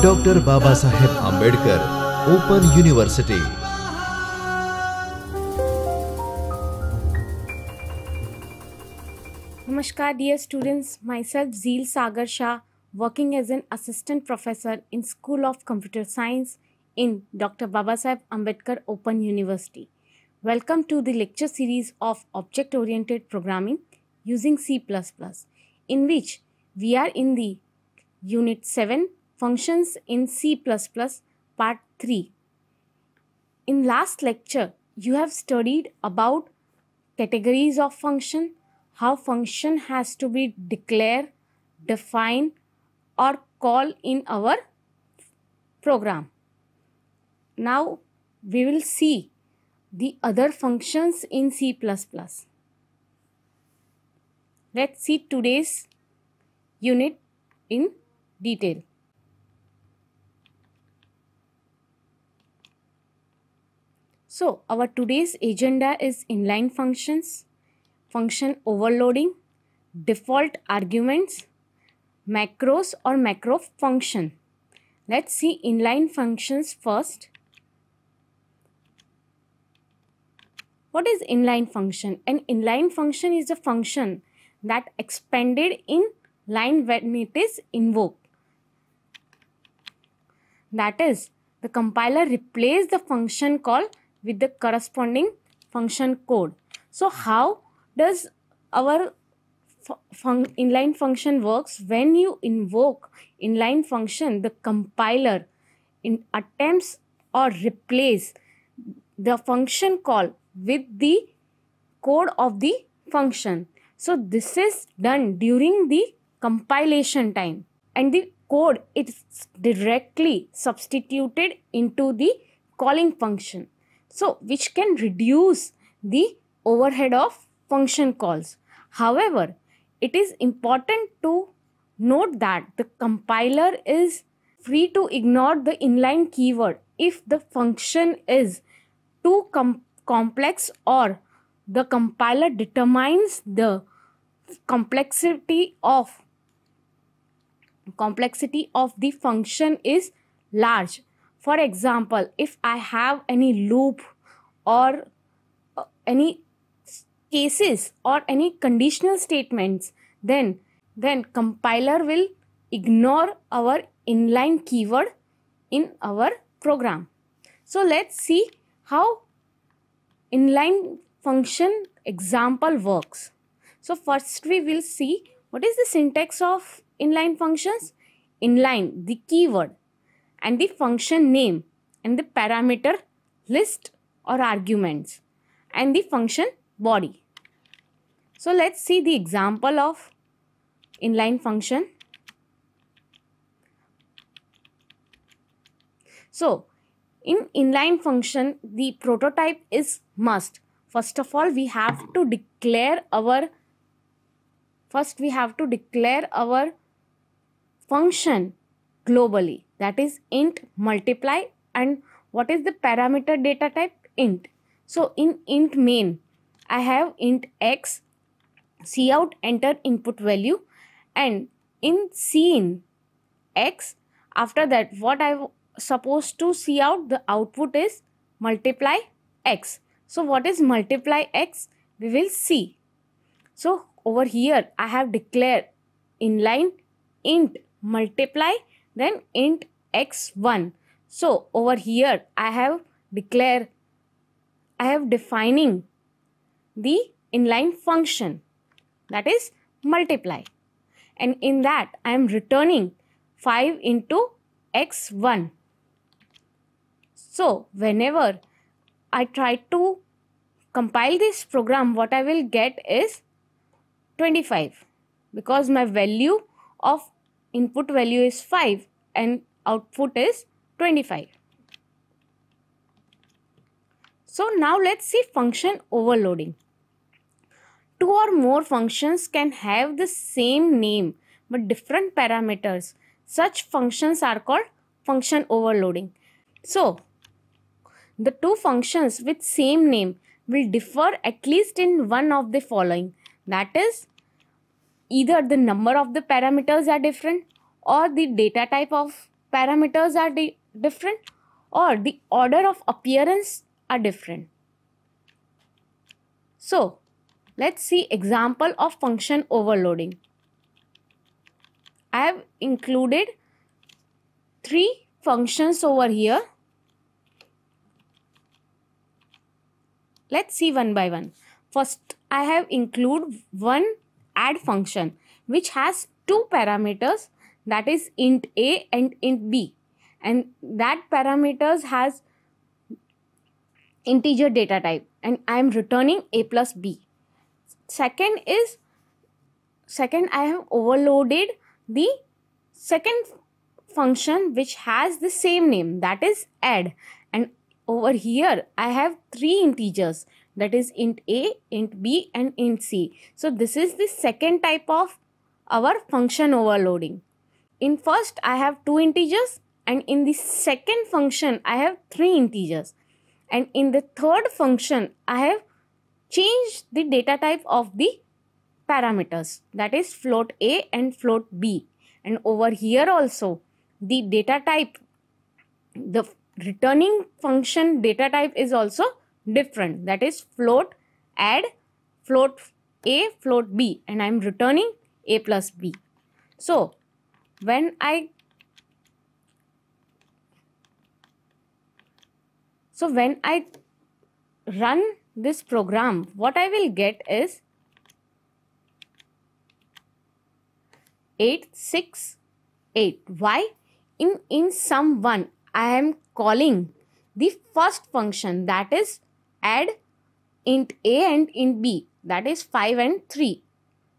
Doctor Baba Saheb Ambedkar open university. Namaskar dear students, myself Zeel Sagar Shah, working as an assistant professor in School of Computer Science in Dr. Babasaheb Ambedkar Open University. Welcome to the lecture series of Object-Oriented Programming using C++, in which we are in the Unit 7, Functions in C++, Part 3. In last lecture, you have studied about categories of function, how function has to be declared, defined or called in our program. Now we will see the other functions in C++. Let's see today's unit in detail. So our today's agenda is inline functions, function overloading, default arguments, macros or macro function. Let's see inline functions first. What is inline function? An inline function is a function that expanded in line when it is invoked. That is, the compiler replaces the function call with the corresponding function code. So how does our inline function works? When you invoke inline function, the compiler attempts or replace the function call with the code of the function. So this is done during the compilation time, and the code is directly substituted into the calling function, so which can reduce the overhead of function calls. However, it is important to note that the compiler is free to ignore the inline keyword if the function is too complex or the compiler determines the complexity of the function is large. For example, if I have any loop or any cases or any conditional statements, then compiler will ignore our inline keyword in our program. So let's see how inline function example works. So first we will see what is the syntax of inline functions. Inline, the keyword and the function name and the parameter list or arguments and the function body. So let's see the example of inline function. So in inline function, the prototype is must. First of all, we have to declare our function globally, that is int multiply, and what is the parameter data type? Int. So in int main, I have int x, cout enter input value, and in cin x, after that what I supposed to see out, the output is multiply x. So what is multiply x? We will see. So over here I have declared inline int multiply, then int x1. So over here I have defining the inline function, that is multiply, and in that I am returning 5 into x1. So whenever I try to compile this program, what I will get is 25, because my value of input value is 5 and output is 25. So now let's see function overloading. Two or more functions can have the same name but different parameters. Such functions are called function overloading. So the two functions with same name will differ at least in one of the following, that is either the number of the parameters are different, or the data type of parameters are different, or the order of appearance are different. So let's see example of function overloading. I have included 3 functions over here. Let's see one by one. First, I have included one add function which has 2 parameters, that is int a and int b, and that parameters has integer data type, and I am returning a plus b. Second, I have overloaded the second function which has the same name, that is add, and over here I have 3 integers, that is int a, int b and int c. So this is the second type of our function overloading. In first I have 2 integers, and in the second function I have 3 integers, and in the third function I have changed the data type of the parameters, that is float a and float b, and over here also the data type, the returning function data type is also different, that is float add, float a, float b, and I am returning a plus b. So when I run this program, what I will get is 868. Why? In sum 1 I am calling the first function, that is add int a and int b, that is 5 and 3.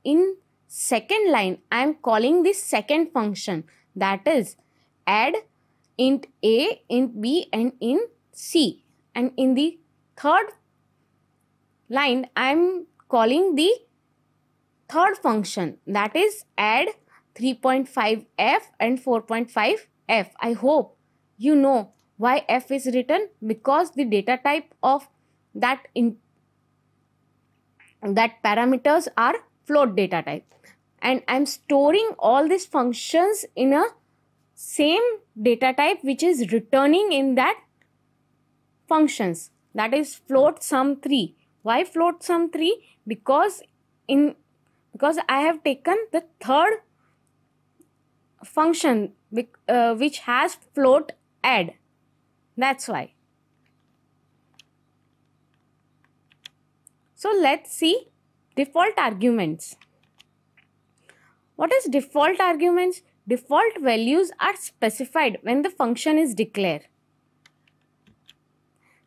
In second line I am calling the second function, that is add int a, int b and int c, and in the third line I am calling the third function, that is add 3.5f and 4.5f. I hope you know why f is written, because the data type of that parameters are float data type, and I am storing all these functions in a same data type which is returning in that functions, that is float sum 3. Why float sum 3? Because I have taken the third function which has float add, that's why. So let's see default arguments. What is default arguments? Default values are specified when the function is declared.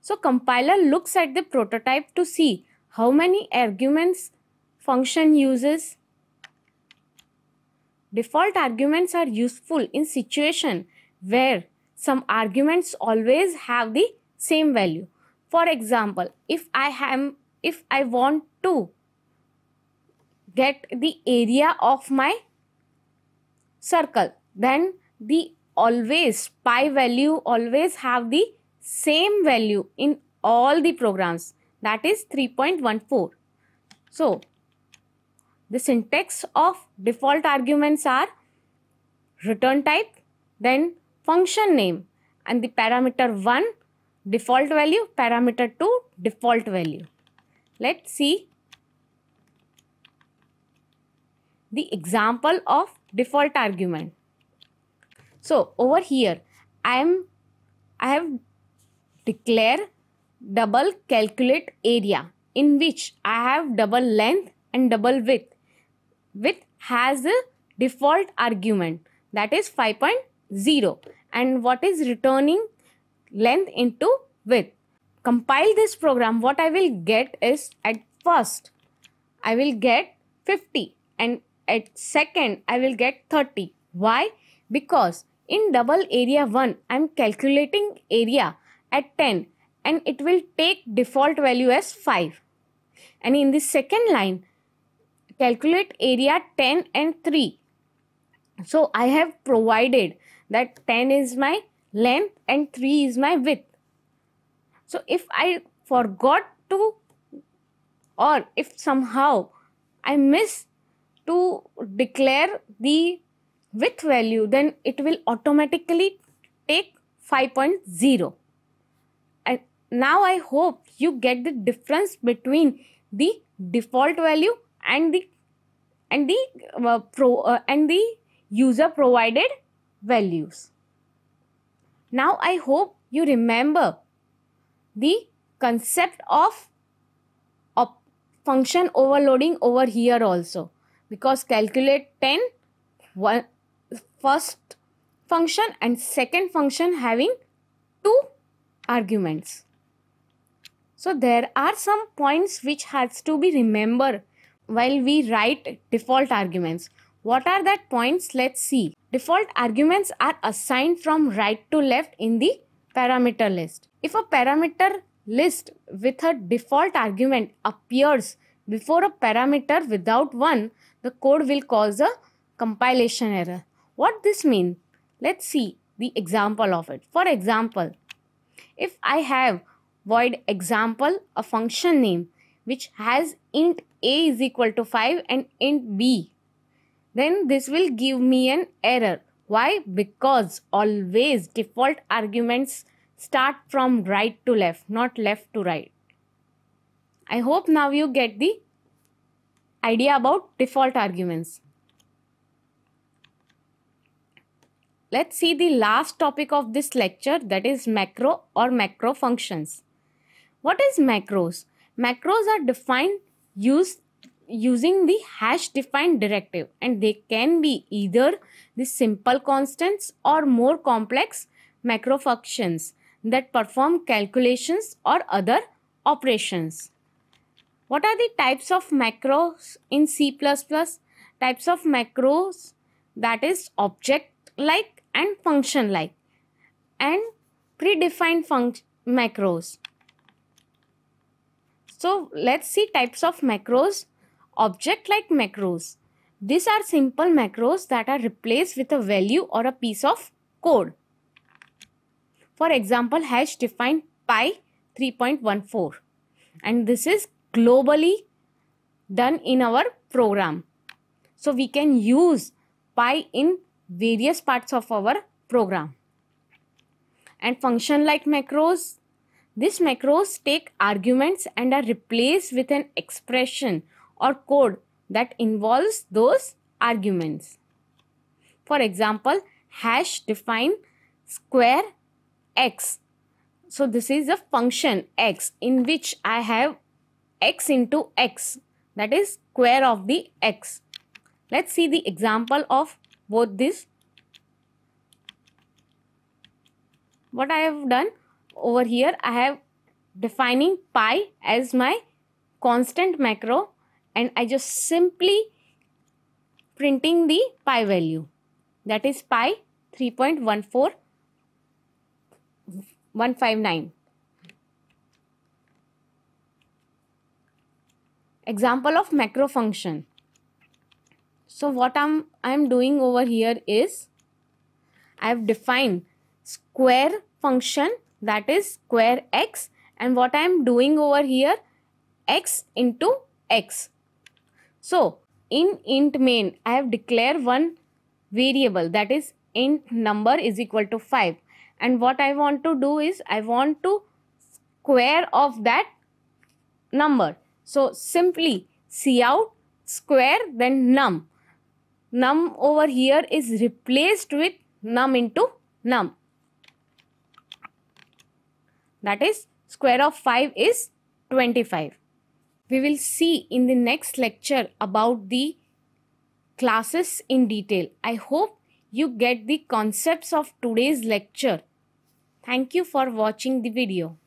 So compiler looks at the prototype to see how many arguments function uses. Default arguments are useful in situation where some arguments always have the same value. For example, if I want to get the area of my circle, then the pi value always have the same value in all the programs, that is 3.14. So the syntax of default arguments are return type, then function name, and the parameter 1 default value, parameter 2 default value. Let's see the example of default argument. So over here I have declared double calculate area, in which I have double length and double width. Width has a default argument, that is 5.0, and what is returning length into width. Compile this program, what I will get is, at first I will get 50 and at second I will get 30. Why? Because in double area 1 I am calculating area at 10 and it will take default value as 5, and in the second line calculate area 10 and 3. So I have provided that 10 is my length and 3 is my width. So if I forgot to, or if somehow I miss to declare the with value, then it will automatically take 5.0. And now I hope you get the difference between the default value and the user provided values. Now I hope you remember the concept of function overloading over here also, because calculate 10, first function and second function having 2 arguments. So there are some points which has to be remembered while we write default arguments. What are that points? Let's see. Default arguments are assigned from right to left in the parameter list. If a parameter list with a default argument appears before a parameter without one, the code will cause a compilation error. What this means? Let's see the example of it. For example, if I have void example, a function name which has int a is equal to 5 and int b, then this will give me an error. Why? Because always default arguments start from right to left, not left to right. I hope now you get the idea about default arguments. Let's see the last topic of this lecture, that is macro or macro functions. What is macros? Macros are defined using the hash defined directive, and they can be either the simple constants or more complex macro functions that perform calculations or other operations. What are the types of macros in C++? Types of macros, that is object like and function like, and predefined macros. So let's see types of macros. Object like macros. These are simple macros that are replaced with a value or a piece of code. For example, hash define pi 3.14, and this is globally done in our program. So we can use pi in various parts of our program. And function like macros. These macros take arguments and are replaced with an expression or code that involves those arguments. For example, hash define square x. So this is a function x in which I have x into x, that is square of the x. Let's see the example of both this. What I have done over here, I have defining pi as my constant macro, and I just simply printing the pi value, that is pi 3.14159. Example of macro function. So what I'm doing over here is I have defined square function, that is square x, and what I am doing over here, x into x. So in int main I have declared one variable, that is int number is equal to 5, and what I want to do is I want to square of that number. So simply cout square then num. Num over here is replaced with num into num, that is square of 5 is 25. We will see in the next lecture about the classes in detail. I hope you get the concepts of today's lecture. Thank you for watching the video.